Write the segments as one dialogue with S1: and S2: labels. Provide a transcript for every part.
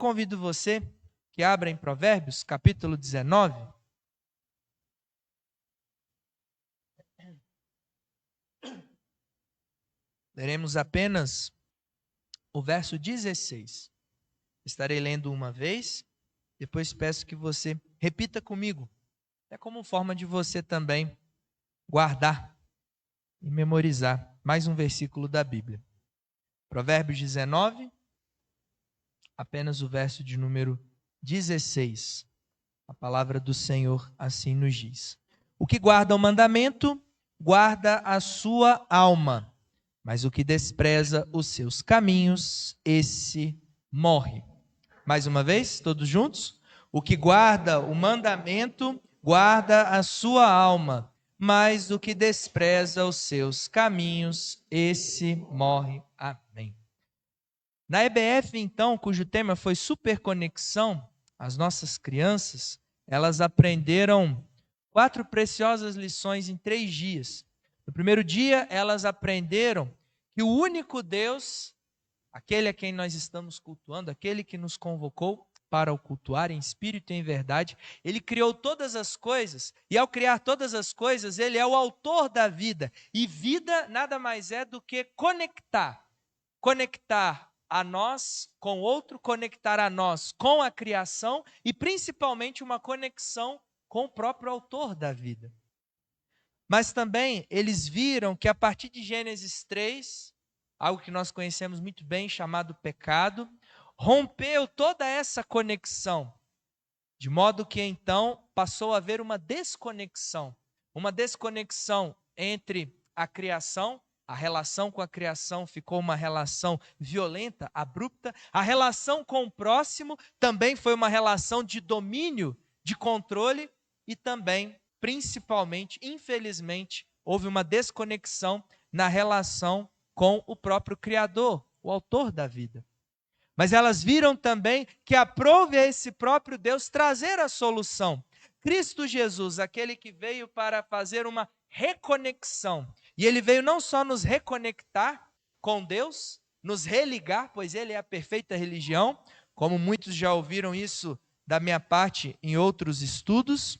S1: convido você que abra em Provérbios, capítulo 19. Leremos apenas o verso 16. Estarei lendo uma vez, depois peço que você repita comigo. É como forma de você também guardar e memorizar mais um versículo da Bíblia. Provérbios 19, apenas o verso de número 16. A palavra do Senhor assim nos diz: o que guarda o mandamento, guarda a sua alma, mas o que despreza os seus caminhos, esse morre. Mais uma vez, todos juntos? O que guarda o mandamento, guarda a sua alma, mas o que despreza os seus caminhos, esse morre. Amém. Na EBF, então, cujo tema foi superconexão, as nossas crianças, elas aprenderam 4 preciosas lições em 3 dias. No primeiro dia, elas aprenderam que o único Deus, aquele a quem nós estamos cultuando, aquele que nos convocou para o cultuar em espírito e em verdade, ele criou todas as coisas, e ao criar todas as coisas, ele é o autor da vida. E vida nada mais é do que conectar a nós com o outro, conectar a nós com a criação e principalmente uma conexão com o próprio autor da vida. Mas também eles viram que a partir de Gênesis 3, algo que nós conhecemos muito bem, chamado pecado, rompeu toda essa conexão, de modo que então passou a haver uma desconexão entre a criação. A relação com a criação ficou uma relação violenta, abrupta. A relação com o próximo também foi uma relação de domínio, de controle e também, principalmente, infelizmente, houve uma desconexão na relação com o próprio Criador, o autor da vida. Mas elas viram também que aprove a esse próprio Deus trazer a solução. Cristo Jesus, aquele que veio para fazer uma reconexão. E ele veio não só nos reconectar com Deus, nos religar, pois ele é a perfeita religião, como muitos já ouviram isso da minha parte em outros estudos,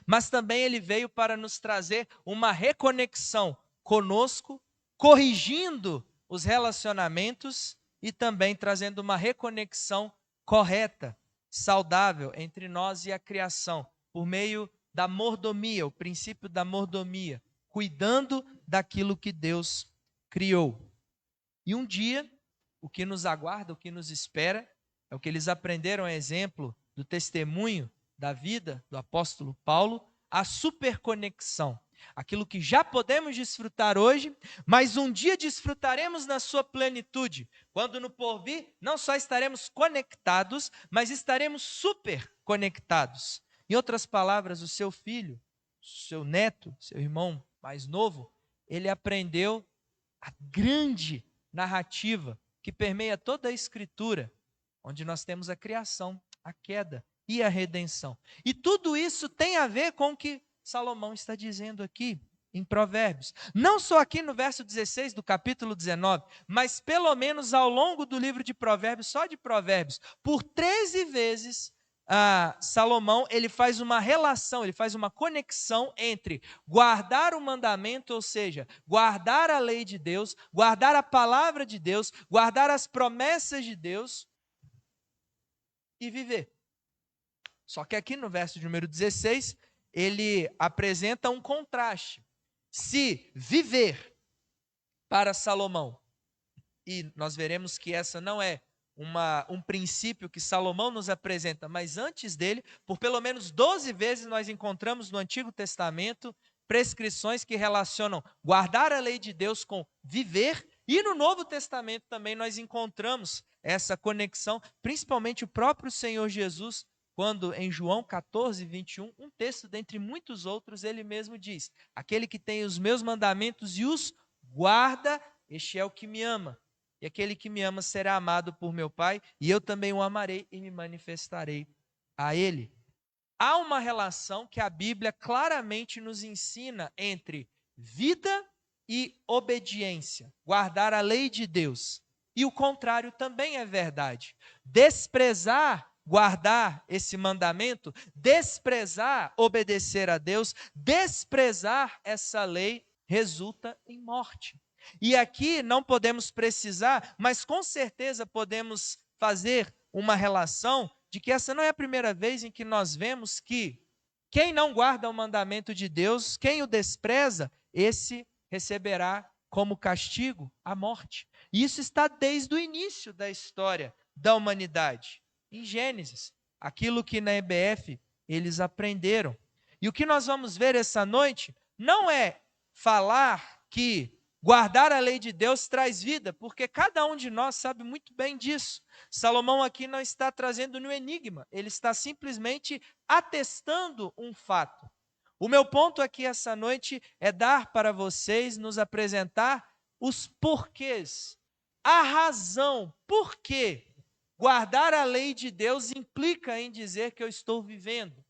S1: mas também ele veio para nos trazer uma reconexão conosco, corrigindo os relacionamentos e também trazendo uma reconexão correta, saudável entre nós e a criação, por meio da mordomia, o princípio da mordomia, cuidando daquilo que Deus criou. E um dia, o que nos aguarda, o que nos espera, é o que eles aprenderam, a exemplo do testemunho da vida do apóstolo Paulo, a superconexão. Aquilo que já podemos desfrutar hoje, mas um dia desfrutaremos na sua plenitude, quando no porvir não só estaremos conectados, mas estaremos super conectados. Em outras palavras, o seu filho, seu neto, seu irmão mais novo, ele aprendeu a grande narrativa que permeia toda a Escritura, onde nós temos a criação, a queda e a redenção. E tudo isso tem a ver com o que Salomão está dizendo aqui em Provérbios. Não só aqui no verso 16 do capítulo 19, mas pelo menos ao longo do livro de Provérbios, só de Provérbios, por 13 vezes, Salomão ele faz uma relação, ele faz uma conexão entre guardar o mandamento, ou seja, guardar a lei de Deus, guardar a palavra de Deus, guardar as promessas de Deus e viver. Só que aqui no verso de número 16, ele apresenta um contraste. Se viver para Salomão, e nós veremos que essa não é um princípio que Salomão nos apresenta, mas antes dele, por pelo menos 12 vezes nós encontramos no Antigo Testamento prescrições que relacionam guardar a lei de Deus com viver, e no Novo Testamento também nós encontramos essa conexão, principalmente o próprio Senhor Jesus, quando em João 14, 21, um texto dentre muitos outros, ele mesmo diz: aquele que tem os meus mandamentos e os guarda, este é o que me ama. E aquele que me ama será amado por meu Pai, e eu também o amarei e me manifestarei a ele. Há uma relação que a Bíblia claramente nos ensina entre vida e obediência, guardar a lei de Deus. E o contrário também é verdade. Desprezar, guardar esse mandamento, desprezar, obedecer a Deus, desprezar essa lei, resulta em morte. E aqui não podemos precisar, mas com certeza podemos fazer uma relação de que essa não é a primeira vez em que nós vemos que quem não guarda o mandamento de Deus, quem o despreza, esse receberá como castigo a morte. E isso está desde o início da história da humanidade. Em Gênesis, aquilo que na EBF eles aprenderam. E o que nós vamos ver essa noite não é falar que guardar a lei de Deus traz vida, porque cada um de nós sabe muito bem disso. Salomão aqui não está trazendo nenhum enigma, ele está simplesmente atestando um fato. O meu ponto aqui essa noite é dar para vocês, nos apresentar os porquês, a razão, por que guardar a lei de Deus implica em dizer que eu estou vivendo.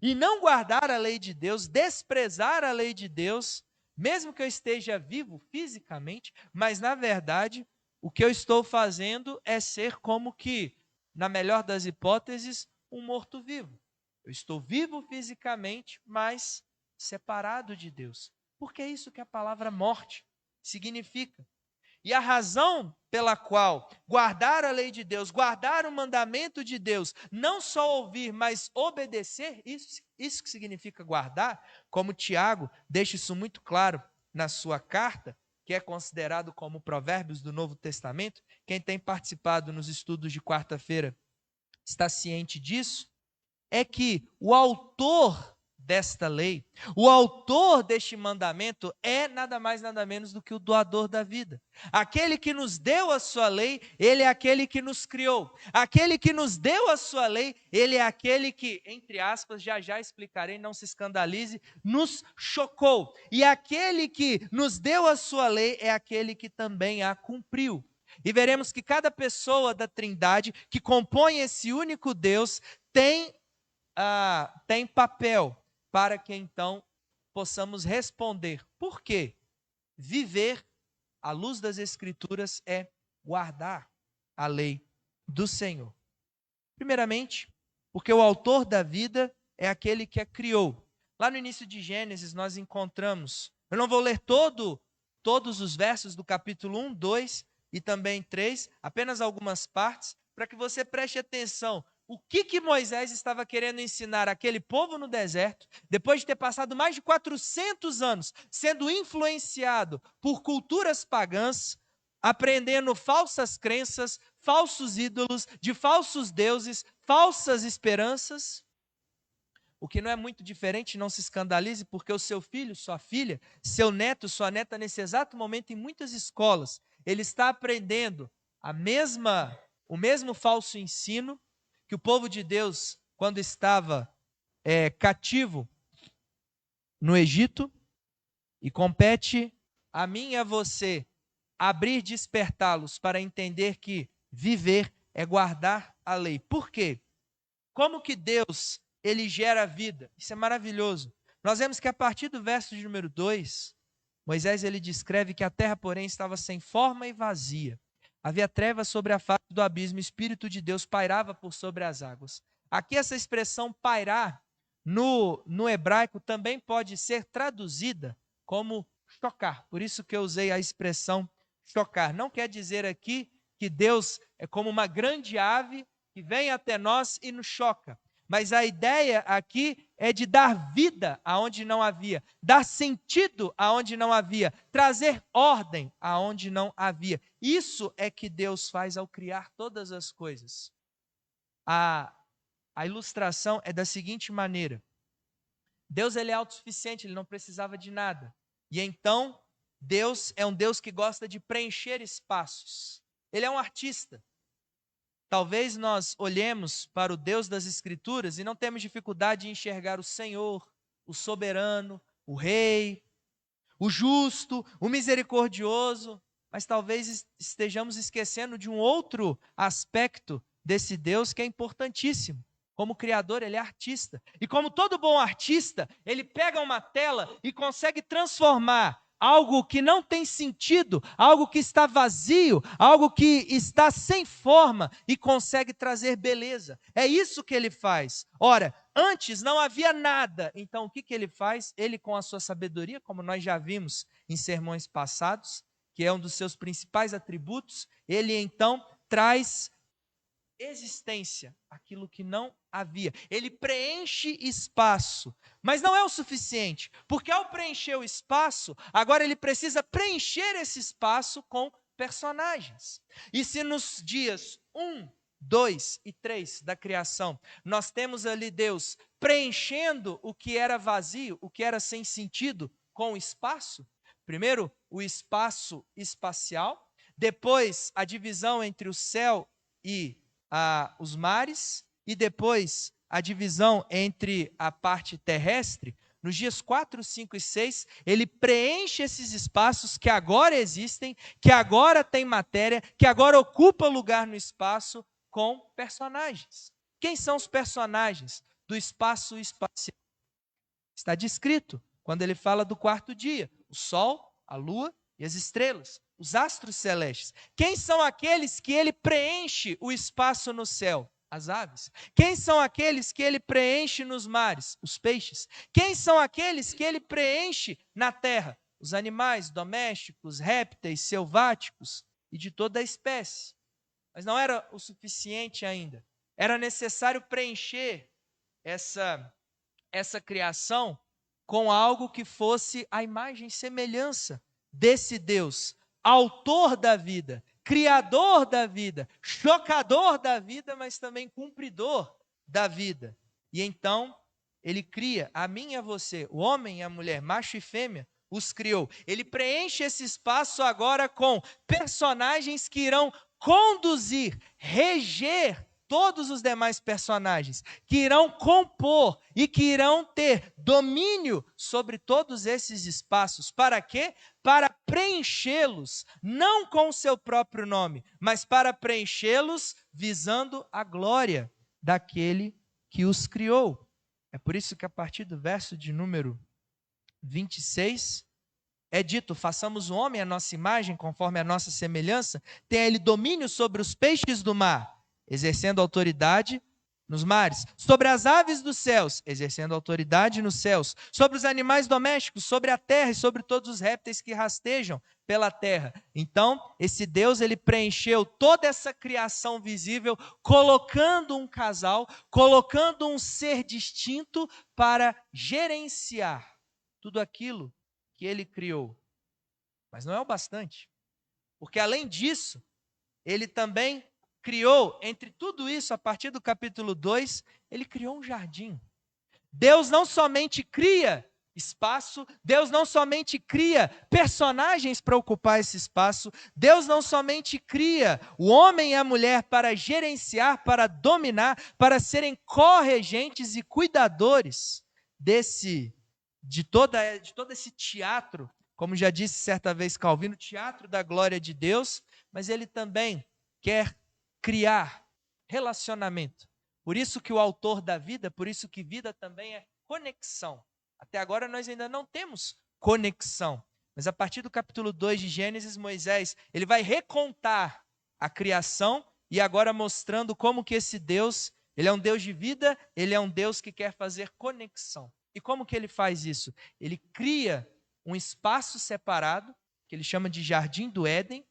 S1: E não guardar a lei de Deus, desprezar a lei de Deus, mesmo que eu esteja vivo fisicamente, mas na verdade, o que eu estou fazendo é ser como que, na melhor das hipóteses, um morto-vivo. Eu estou vivo fisicamente, mas separado de Deus. Porque é isso que a palavra morte significa. E a razão pela qual guardar a lei de Deus, guardar o mandamento de Deus, não só ouvir, mas obedecer, isso que significa guardar, como Tiago deixa isso muito claro na sua carta, que é considerado como Provérbios do Novo Testamento. Quem tem participado nos estudos de quarta-feira está ciente disso, é que o autor desta lei, o autor deste mandamento é nada mais, nada menos do que o doador da vida. Aquele que nos deu a sua lei, ele é aquele que nos criou. Aquele que nos deu a sua lei, ele é aquele que, entre aspas, já explicarei, não se escandalize, nos chocou. E aquele que nos deu a sua lei é aquele que também a cumpriu. E veremos que cada pessoa da Trindade que compõe esse único Deus tem papel para que então possamos responder. Por quê? Viver à luz das Escrituras é guardar a lei do Senhor. Primeiramente, porque o autor da vida é aquele que a criou. Lá no início de Gênesis nós encontramos, eu não vou ler todos os versos do capítulo 1, 2 e também 3, apenas algumas partes, para que você preste atenção. O que Moisés estava querendo ensinar àquele povo no deserto, depois de ter passado mais de 400 anos sendo influenciado por culturas pagãs, aprendendo falsas crenças, falsos ídolos, de falsos deuses, falsas esperanças. O que não é muito diferente, não se escandalize, porque o seu filho, sua filha, seu neto, sua neta, nesse exato momento, em muitas escolas, ele está aprendendo o mesmo falso ensino que o povo de Deus, quando estava cativo no Egito, e compete a mim e a você abrir, despertá-los para entender que viver é guardar a lei. Por quê? Como que Deus, ele gera vida? Isso é maravilhoso. Nós vemos que a partir do verso de número 2, Moisés ele descreve que a terra, porém, estava sem forma e vazia. Havia trevas sobre a face do abismo, o Espírito de Deus pairava por sobre as águas. Aqui essa expressão pairar, no hebraico, também pode ser traduzida como chocar. Por isso que eu usei a expressão chocar. Não quer dizer aqui que Deus é como uma grande ave que vem até nós e nos choca. Mas a ideia aqui é de dar vida aonde não havia, dar sentido aonde não havia, trazer ordem aonde não havia. Isso é que Deus faz ao criar todas as coisas. A ilustração é da seguinte maneira: Deus ele é autossuficiente, ele não precisava de nada. E então, Deus é um Deus que gosta de preencher espaços. Ele é um artista. Talvez nós olhemos para o Deus das Escrituras e não temos dificuldade de enxergar o Senhor, o soberano, o rei, o justo, o misericordioso, mas talvez estejamos esquecendo de um outro aspecto desse Deus que é importantíssimo. Como criador, ele é artista. E como todo bom artista, ele pega uma tela e consegue transformar algo que não tem sentido, algo que está vazio, algo que está sem forma e consegue trazer beleza. É isso que ele faz. Ora, antes não havia nada, então o que ele faz? Ele, com a sua sabedoria, como nós já vimos em sermões passados, que é um dos seus principais atributos, ele então traz existência, aquilo que não havia. Ele preenche espaço, mas não é o suficiente, porque ao preencher o espaço, agora ele precisa preencher esse espaço com personagens. E se nos dias 1, 2 e 3 da criação, nós temos ali Deus preenchendo o que era vazio, o que era sem sentido, com espaço. Primeiro, o espaço espacial, depois a divisão entre o céu e os mares, e depois a divisão entre a parte terrestre. Nos dias 4, 5 e 6, ele preenche esses espaços que agora existem, que agora tem matéria, que agora ocupa lugar no espaço, com personagens. Quem são os personagens do espaço espacial? Está descrito quando ele fala do quarto dia: o sol, a lua e as estrelas, os astros celestes. Quem são aqueles que ele preenche o espaço no céu? As aves. Quem são aqueles que ele preenche nos mares? Os peixes. Quem são aqueles que ele preenche na terra? Os animais domésticos, répteis, selváticos e de toda a espécie. Mas não era o suficiente ainda. Era necessário preencher essa criação com algo que fosse a imagem e semelhança desse Deus, autor da vida, criador da vida, chocador da vida, mas também cumpridor da vida. E então, ele cria a mim e a você, o homem e a mulher, macho e fêmea, os criou. Ele preenche esse espaço agora com personagens que irão conduzir, reger todos os demais personagens, que irão compor e que irão ter domínio sobre todos esses espaços. Para quê? Para preenchê-los, não com o seu próprio nome, mas para preenchê-los visando a glória daquele que os criou. É por isso que a partir do verso de número 26, é dito: façamos o homem à nossa imagem, conforme a nossa semelhança, tenha ele domínio sobre os peixes do mar, exercendo autoridade nos mares, sobre as aves dos céus, exercendo autoridade nos céus, sobre os animais domésticos, sobre a terra e sobre todos os répteis que rastejam pela terra. Então, esse Deus, ele preencheu toda essa criação visível, colocando um casal, colocando um ser distinto para gerenciar tudo aquilo que ele criou. Mas não é o bastante, porque além disso, ele também criou, entre tudo isso, a partir do capítulo 2, ele criou um jardim. Deus não somente cria espaço, Deus não somente cria personagens para ocupar esse espaço, Deus não somente cria o homem e a mulher para gerenciar, para dominar, para serem corregentes e cuidadores de todo esse teatro, como já disse certa vez Calvino, teatro da glória de Deus, mas ele também quer criar relacionamento. Por isso que o autor da vida, por isso que vida também é conexão. Até agora nós ainda não temos conexão, mas a partir do capítulo 2 de Gênesis, Moisés, ele vai recontar a criação e agora mostrando como que esse Deus, ele é um Deus de vida, ele é um Deus que quer fazer conexão. E como que ele faz isso? Ele cria um espaço separado, que ele chama de Jardim do Éden,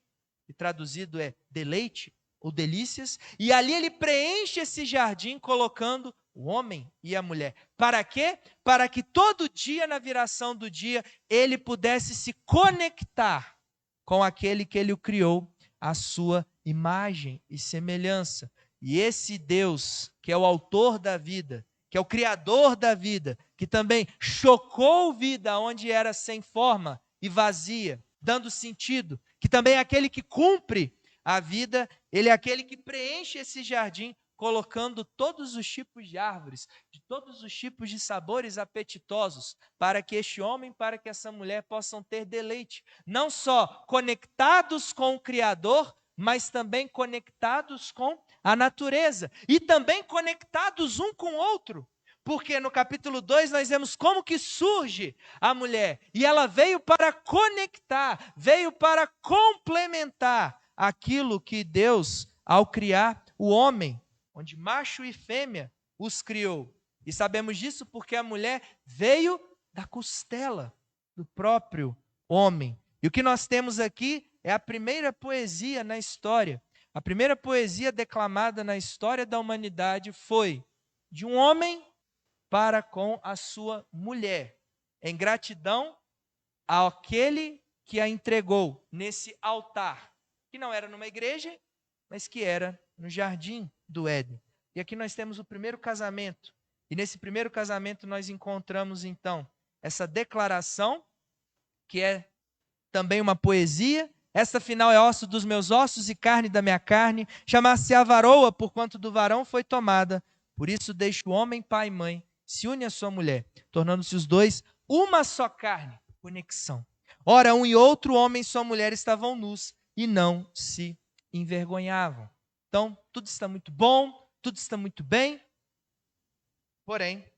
S1: que traduzido é deleite ou delícias, e ali ele preenche esse jardim colocando o homem e a mulher. Para quê? Para que todo dia, na viração do dia, ele pudesse se conectar com aquele que ele o criou, à sua imagem e semelhança. E esse Deus, que é o autor da vida, que é o criador da vida, que também chocou vida onde era sem forma e vazia, dando sentido, que também é aquele que cumpre a vida, ele é aquele que preenche esse jardim, colocando todos os tipos de árvores, de todos os tipos de sabores apetitosos, para que este homem, para que essa mulher possam ter deleite, não só conectados com o Criador, mas também conectados com a natureza, e também conectados um com o outro, Porque no capítulo 2 nós vemos como que surge a mulher. E ela veio para conectar, veio para complementar aquilo que Deus, ao criar o homem, onde macho e fêmea os criou. E sabemos disso porque a mulher veio da costela do próprio homem. E o que nós temos aqui é a primeira poesia na história. A primeira poesia declamada na história da humanidade foi de um homem para com a sua mulher, em gratidão àquele que a entregou nesse altar, que não era numa igreja, mas que era no jardim do Éden. E aqui nós temos o primeiro casamento. E nesse primeiro casamento nós encontramos então essa declaração, que é também uma poesia. Esta final é osso dos meus ossos e carne da minha carne. Chamar-se a varoa, porquanto do varão foi tomada. Por isso deixa o homem, pai e mãe, se une à sua mulher, tornando-se os dois uma só carne. Conexão. Ora, um e outro homem e sua mulher estavam nus e não se envergonhavam. Então, tudo está muito bom, tudo está muito bem. Porém,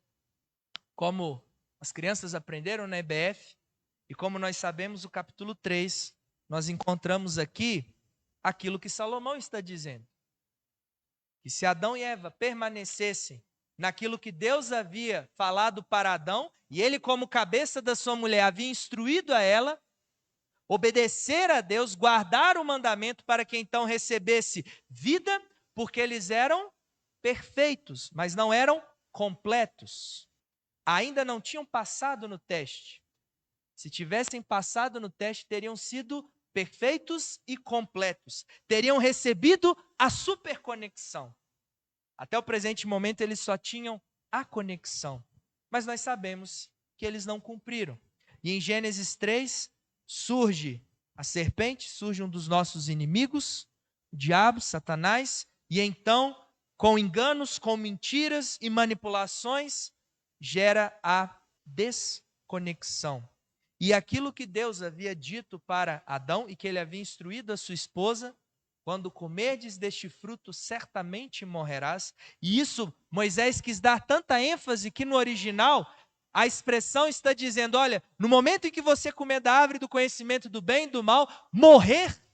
S1: como as crianças aprenderam na EBF, e como nós sabemos, o capítulo 3, nós encontramos aqui aquilo que Salomão está dizendo. Que se Adão e Eva permanecessem naquilo que Deus havia falado para Adão, e ele, como cabeça da sua mulher, havia instruído a ela, obedecer a Deus, guardar o mandamento para que então recebesse vida, porque eles eram perfeitos, mas não eram completos. Ainda não tinham passado no teste. Se tivessem passado no teste, teriam sido perfeitos e completos. Teriam recebido a superconexão. Até o presente momento, eles só tinham a conexão. Mas nós sabemos que eles não cumpriram. E em Gênesis 3, surge a serpente, surge um dos nossos inimigos, o diabo, Satanás, e então, com enganos, com mentiras e manipulações, gera a desconexão. E aquilo que Deus havia dito para Adão e que ele havia instruído a sua esposa, quando comerdes deste fruto, certamente morrerás. E isso Moisés quis dar tanta ênfase que no original a expressão está dizendo, olha, no momento em que você comer da árvore do conhecimento do bem e do mal,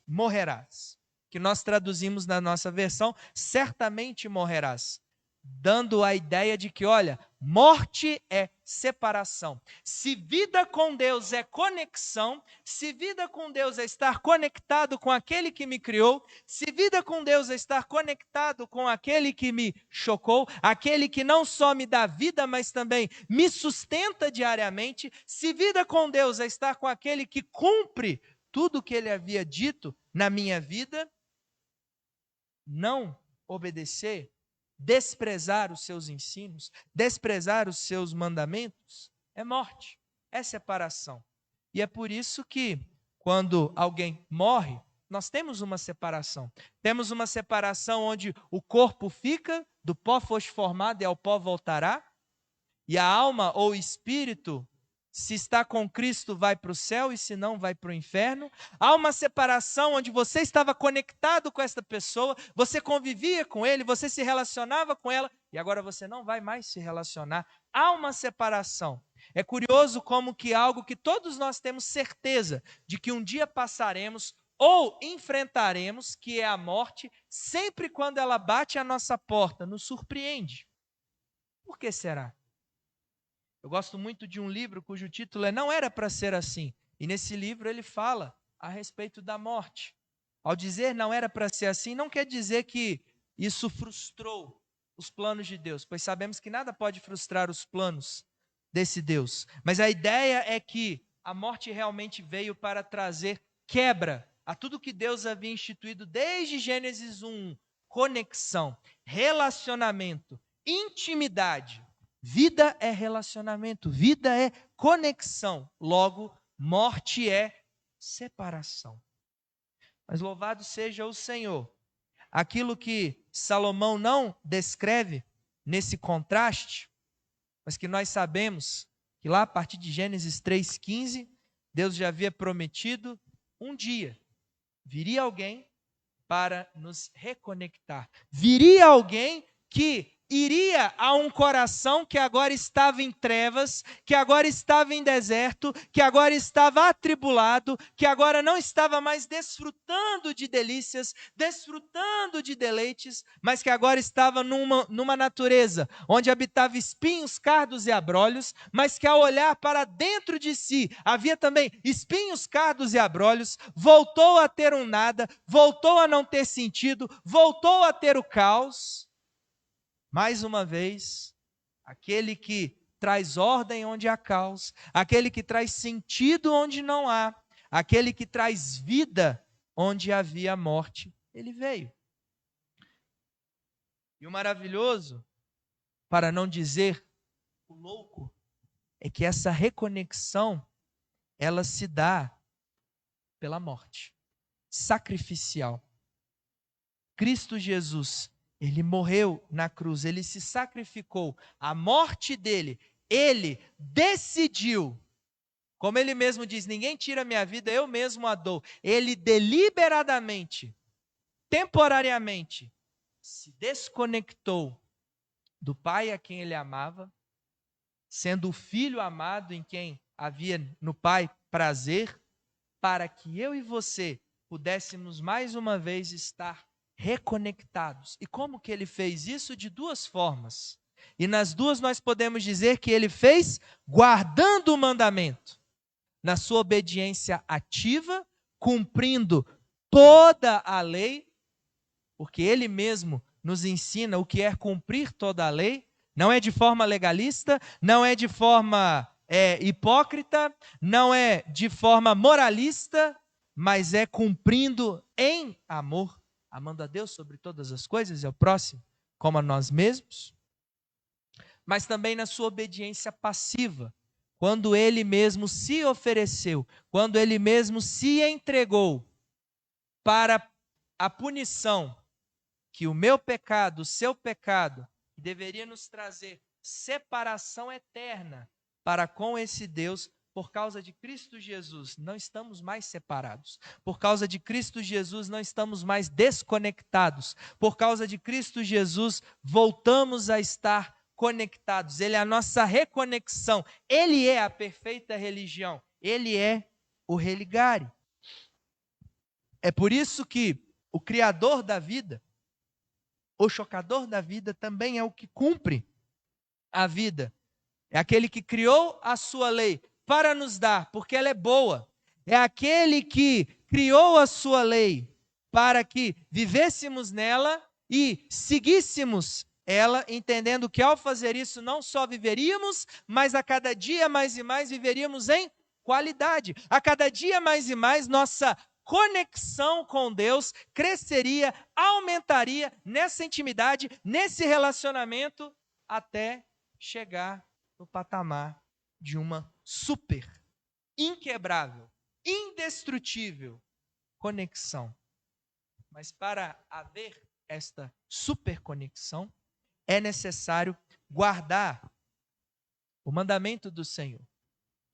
S1: morrerás. Que nós traduzimos na nossa versão, certamente morrerás. Dando a ideia de que, olha, morte é separação. Se vida com Deus é conexão, se vida com Deus é estar conectado com aquele que me criou, se vida com Deus é estar conectado com aquele que me chocou, aquele que não só me dá vida, mas também me sustenta diariamente, se vida com Deus é estar com aquele que cumpre tudo o que ele havia dito na minha vida, não obedecer, desprezar os seus ensinos, desprezar os seus mandamentos, é morte, é separação. E é por isso que, quando alguém morre, nós temos uma separação. Temos uma separação onde o corpo fica, do pó foste formado e ao pó voltará, e a alma ou o espírito, se está com Cristo, vai para o céu, e se não, vai para o inferno. Há uma separação onde você estava conectado com esta pessoa, você convivia com ele, você se relacionava com ela, e agora você não vai mais se relacionar. Há uma separação. É curioso como que algo que todos nós temos certeza de que um dia passaremos ou enfrentaremos, que é a morte, sempre quando ela bate à nossa porta, nos surpreende. Por que será? Eu gosto muito de um livro cujo título é Não Era Para Ser Assim. E nesse livro ele fala a respeito da morte. Ao dizer não era para ser assim, não quer dizer que isso frustrou os planos de Deus, pois sabemos que nada pode frustrar os planos desse Deus. Mas a ideia é que a morte realmente veio para trazer quebra a tudo que Deus havia instituído desde Gênesis 1. Conexão, relacionamento, intimidade. Vida é relacionamento, vida é conexão. Logo, morte é separação. Mas louvado seja o Senhor. Aquilo que Salomão não descreve nesse contraste, mas que nós sabemos que lá a partir de Gênesis 3,15, Deus já havia prometido um dia viria alguém para nos reconectar. Viria alguém que iria a um coração que agora estava em trevas, que agora estava em deserto, que agora estava atribulado, que agora não estava mais desfrutando de delícias, desfrutando de deleites, mas que agora estava numa natureza onde habitava espinhos, cardos e abrolhos, mas que ao olhar para dentro de si havia também espinhos, cardos e abrolhos, voltou a ter um nada, voltou a não ter sentido, voltou a ter o caos. Mais uma vez, aquele que traz ordem onde há caos, aquele que traz sentido onde não há, aquele que traz vida onde havia morte, ele veio. E o maravilhoso, para não dizer o louco, é que essa reconexão, ela se dá pela morte sacrificial. Cristo Jesus, ele morreu na cruz, ele se sacrificou. A morte dele, ele decidiu, como ele mesmo diz, ninguém tira a minha vida, eu mesmo a dou. Ele deliberadamente, temporariamente, se desconectou do Pai a quem ele amava, sendo o Filho amado em quem havia no Pai prazer, para que eu e você pudéssemos mais uma vez estar reconectados. E como que ele fez isso? De duas formas. E nas duas nós podemos dizer que ele fez guardando o mandamento, na sua obediência ativa, cumprindo toda a lei, porque ele mesmo nos ensina o que é cumprir toda a lei. Não é de forma legalista, não é de forma hipócrita, não é de forma moralista, mas é cumprindo em amor, amando a Deus sobre todas as coisas e ao próximo como a nós mesmos, mas também na sua obediência passiva, quando ele mesmo se ofereceu, quando ele mesmo se entregou para a punição que o meu pecado, o seu pecado, deveria nos trazer separação eterna para com esse Deus. Por causa de Cristo Jesus, não estamos mais separados. Por causa de Cristo Jesus, não estamos mais desconectados. Por causa de Cristo Jesus, voltamos a estar conectados. Ele é a nossa reconexão. Ele é a perfeita religião. Ele é o religare. É por isso que o Criador da vida, o chocador da vida, também é o que cumpre a vida. É aquele que criou a sua lei para nos dar, porque ela é boa. É aquele que criou a sua lei para que vivêssemos nela e seguíssemos ela, entendendo que ao fazer isso não só viveríamos, mas a cada dia mais e mais viveríamos em qualidade. A cada dia mais e mais nossa conexão com Deus cresceria, aumentaria nessa intimidade, nesse relacionamento, até chegar no patamar de uma super, inquebrável, indestrutível conexão. Mas para haver esta super conexão, é necessário guardar o mandamento do Senhor.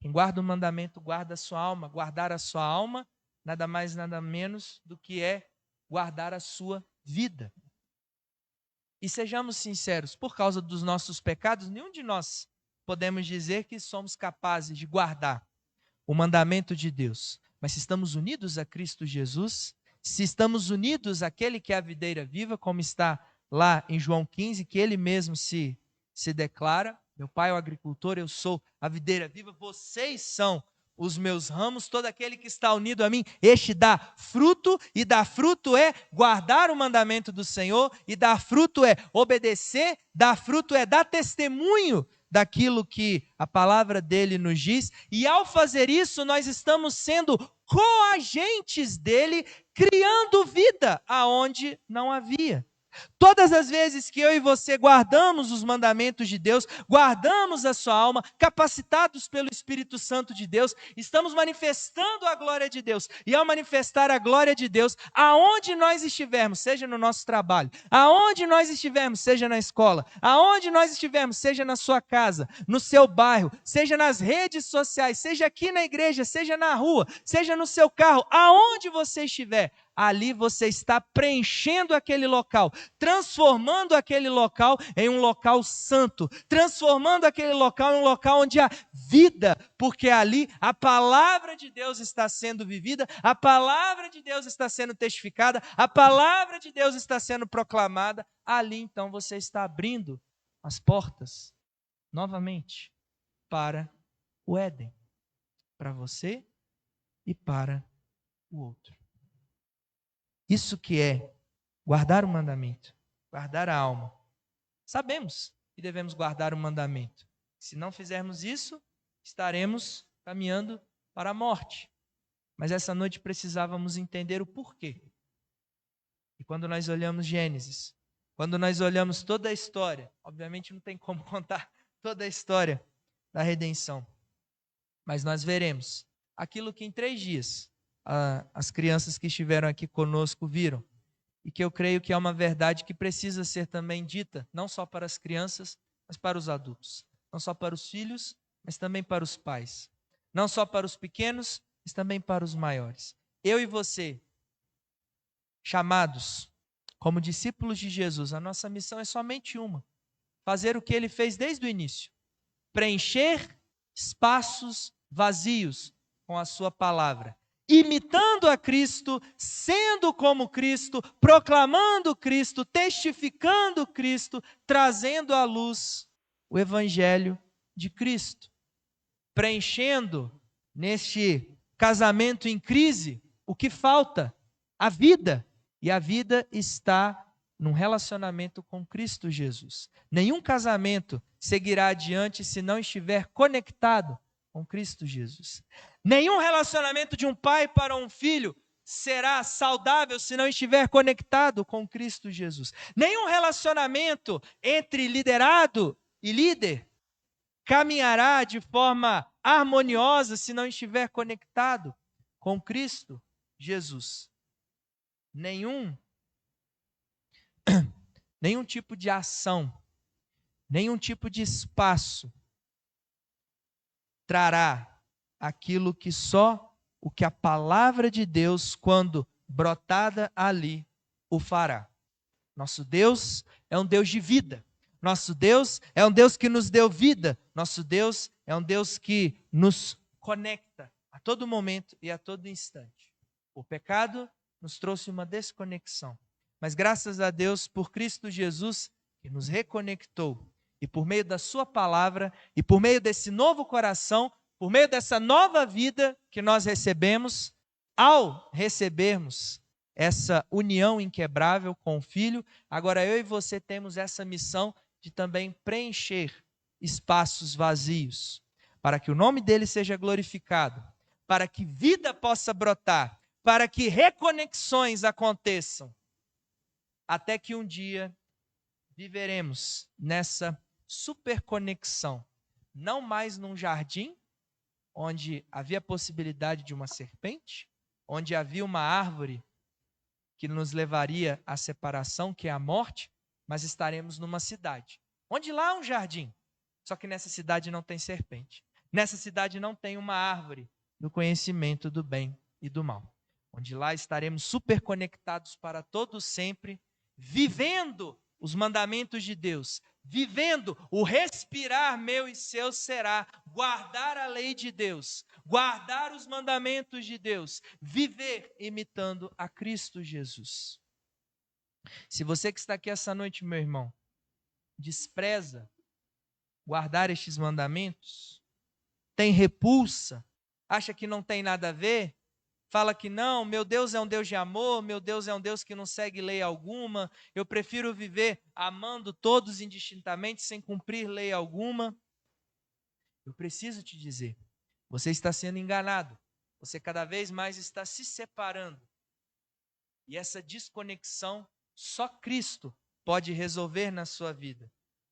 S1: Quem guarda o mandamento guarda a sua alma. Guardar a sua alma, nada mais, nada menos do que é guardar a sua vida. E sejamos sinceros, por causa dos nossos pecados, nenhum de nós podemos dizer que somos capazes de guardar o mandamento de Deus. Mas se estamos unidos a Cristo Jesus, se estamos unidos àquele que é a videira viva, como está lá em João 15, que ele mesmo se declara, meu pai é o agricultor, eu sou a videira viva, vocês são os meus ramos, todo aquele que está unido a mim, este dá fruto, e dar fruto é guardar o mandamento do Senhor, e dar fruto é obedecer, dar fruto é dar testemunho daquilo que a palavra dele nos diz, e ao fazer isso nós estamos sendo coagentes dele, criando vida aonde não havia. Todas as vezes que eu e você guardamos os mandamentos de Deus, guardamos a sua alma, capacitados pelo Espírito Santo de Deus, estamos manifestando a glória de Deus. E ao manifestar a glória de Deus, aonde nós estivermos, seja no nosso trabalho, aonde nós estivermos, seja na escola, aonde nós estivermos, seja na sua casa, no seu bairro, seja nas redes sociais, seja aqui na igreja, seja na rua, seja no seu carro, aonde você estiver, ali você está preenchendo aquele local, transformando aquele local em um local santo, transformando aquele local em um local onde há vida, porque ali a palavra de Deus está sendo vivida, a palavra de Deus está sendo testificada, a palavra de Deus está sendo proclamada. Ali então você está abrindo as portas novamente para o Éden, para você e para o outro. Isso que é guardar o mandamento, guardar a alma. Sabemos que devemos guardar o mandamento. Se não fizermos isso, estaremos caminhando para a morte. Mas essa noite precisávamos entender o porquê. E quando nós olhamos Gênesis, quando nós olhamos toda a história, obviamente não tem como contar toda a história da redenção, mas nós veremos aquilo que em 3 dias as crianças que estiveram aqui conosco viram, e que eu creio que é uma verdade que precisa ser também dita, não só para as crianças, mas para os adultos, não só para os filhos, mas também para os pais, não só para os pequenos, mas também para os maiores. Eu e você, chamados como discípulos de Jesus, a nossa missão é somente uma: fazer o que ele fez desde o início, preencher espaços vazios com a sua palavra, imitando a Cristo, sendo como Cristo, proclamando Cristo, testificando Cristo, trazendo à luz o Evangelho de Cristo, preenchendo neste casamento em crise o que falta, a vida, e a vida está num relacionamento com Cristo Jesus. Nenhum casamento seguirá adiante se não estiver conectado com Cristo Jesus. Nenhum relacionamento de um pai para um filho será saudável se não estiver conectado com Cristo Jesus. Nenhum relacionamento entre liderado e líder caminhará de forma harmoniosa se não estiver conectado com Cristo Jesus. Nenhum tipo de ação, nenhum tipo de espaço trará aquilo que só o que a palavra de Deus, quando brotada ali, o fará. Nosso Deus é um Deus de vida. Nosso Deus é um Deus que nos deu vida. Nosso Deus é um Deus que nos conecta a todo momento e a todo instante. O pecado nos trouxe uma desconexão. Mas graças a Deus por Cristo Jesus, que nos reconectou. E por meio da sua palavra, e por meio desse novo coração, por meio dessa nova vida que nós recebemos, ao recebermos essa união inquebrável com o Filho, agora eu e você temos essa missão de também preencher espaços vazios, para que o nome dele seja glorificado, para que vida possa brotar, para que reconexões aconteçam, até que um dia viveremos nessa superconexão, não mais num jardim, onde havia possibilidade de uma serpente, onde havia uma árvore que nos levaria à separação, que é a morte, mas estaremos numa cidade, onde lá há um jardim, só que nessa cidade não tem serpente, nessa cidade não tem uma árvore do conhecimento do bem e do mal, onde lá estaremos superconectados para todo sempre, vivendo os mandamentos de Deus, vivendo o respirar meu e seu será, guardar a lei de Deus, guardar os mandamentos de Deus, viver imitando a Cristo Jesus. Se você que está aqui essa noite, meu irmão, despreza guardar estes mandamentos, tem repulsa, acha que não tem nada a ver, fala que não, meu Deus é um Deus de amor, meu Deus é um Deus que não segue lei alguma, eu prefiro viver amando todos indistintamente, sem cumprir lei alguma. Eu preciso te dizer, você está sendo enganado, você cada vez mais está se separando. E essa desconexão, só Cristo pode resolver na sua vida.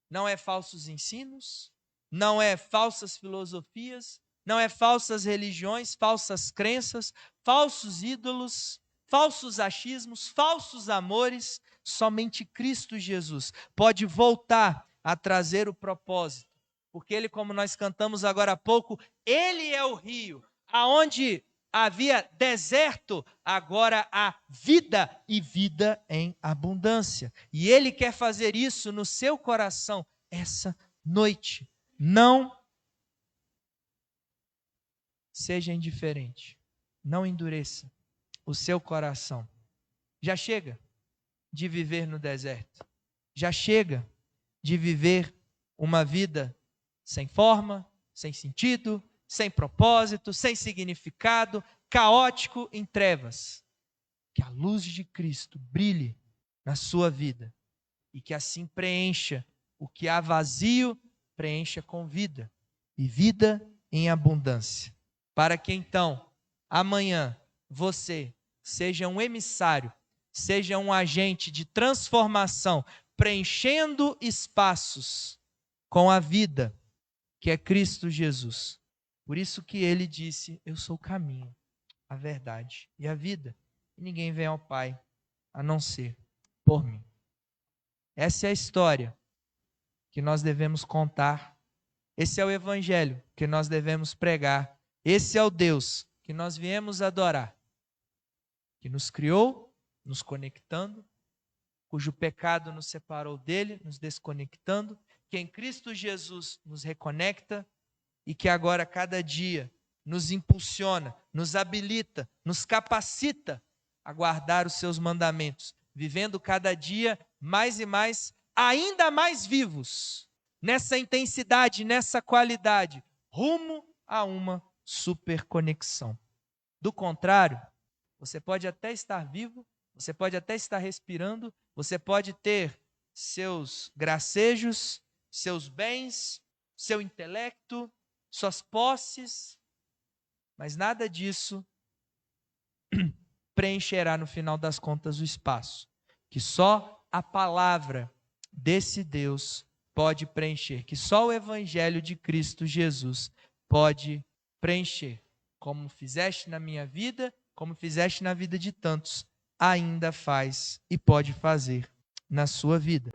S1: Não é falsos ensinos, não é falsas filosofias, não é falsas religiões, falsas crenças, falsos ídolos, falsos achismos, falsos amores. Somente Cristo Jesus pode voltar a trazer o propósito. Porque Ele, como nós cantamos agora há pouco, Ele é o rio, aonde havia deserto, agora há vida e vida em abundância. E Ele quer fazer isso no seu coração essa noite. Não seja indiferente, não endureça o seu coração. Já chega de viver no deserto. Já chega de viver uma vida sem forma, sem sentido, sem propósito, sem significado, caótico em trevas. Que a luz de Cristo brilhe na sua vida e que assim preencha o que há vazio, preencha com vida e vida em abundância. Para que então, amanhã, você seja um emissário, seja um agente de transformação, preenchendo espaços com a vida que é Cristo Jesus. Por isso que ele disse: eu sou o caminho, a verdade e a vida. E ninguém vem ao Pai a não ser por mim. Essa é a história que nós devemos contar. Esse é o evangelho que nós devemos pregar. Esse é o Deus que nós viemos adorar, que nos criou, nos conectando, cujo pecado nos separou dele, nos desconectando, que em Cristo Jesus nos reconecta e que agora, cada dia, nos impulsiona, nos habilita, nos capacita a guardar os seus mandamentos, vivendo cada dia mais e mais, ainda mais vivos, nessa intensidade, nessa qualidade, rumo a uma superconexão. Do contrário, você pode até estar vivo, você pode até estar respirando, você pode ter seus gracejos, seus bens, seu intelecto, suas posses, mas nada disso preencherá no final das contas o espaço que só a palavra desse Deus pode preencher, que só o evangelho de Cristo Jesus pode preencher. Como fizeste na minha vida, como fizeste na vida de tantos, ainda faz e pode fazer na sua vida.